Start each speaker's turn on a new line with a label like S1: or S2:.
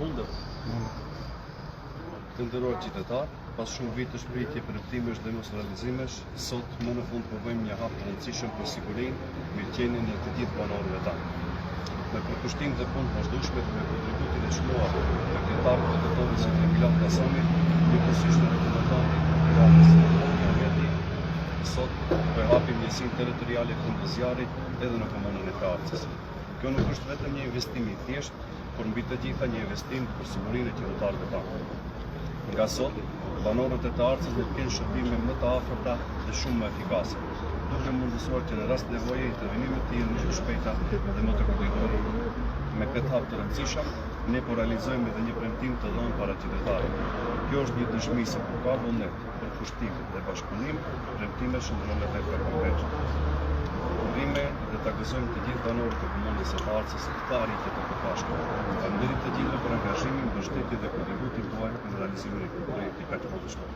S1: Mundet. Të nderuar qytetar, pas shumë vitesh pritje, përeptimesh dhe mos realizimesh, sot më në fund po bëjmë një hap të rëndësishëm për sigurinë, mirëqenien e të gjithë banorëve tanë. Me përkushtim dhe punë vazhdueshme dhe me kontributin e shmuar të kryetarëve të tonë si Milan Kasami, njëkohësisht me rekomandantin e radhës Ahmeti, sot po hapim njësinë territoriale të zjarrit edhe në komunën e Tarcës. Kjo nuk është vetëm një investim i thjeshtë, por mbi të gjitha një investim për sigurinë e qytetarëve tanë. Nga sot, banorët e Tarcës do të kenë shërbime më të afërta dhe shumë më efikase, duke mundësuar që në rast nevoje intervenimet të jenë më të shpejta dhe më të kujditshme. Me këtë hap të rëndësishëm, ne po realizojmë edhe një premtim të dhënë para qytetarëve. Kjo është një dëshmi se kur ka vullnet, përkushtim dhe bashkëpunim, premtime shndrohen efekte konkrete. Urime dhe ta gëzojmë të gjithë banorët e komunës së Tarcës këtë arritje të përpashme. Faleminderit të gjithëve për angazhimin, mbështetjen dhe kontributin tuaj në realizimin e këtij projekti kaq të rëndësishëm.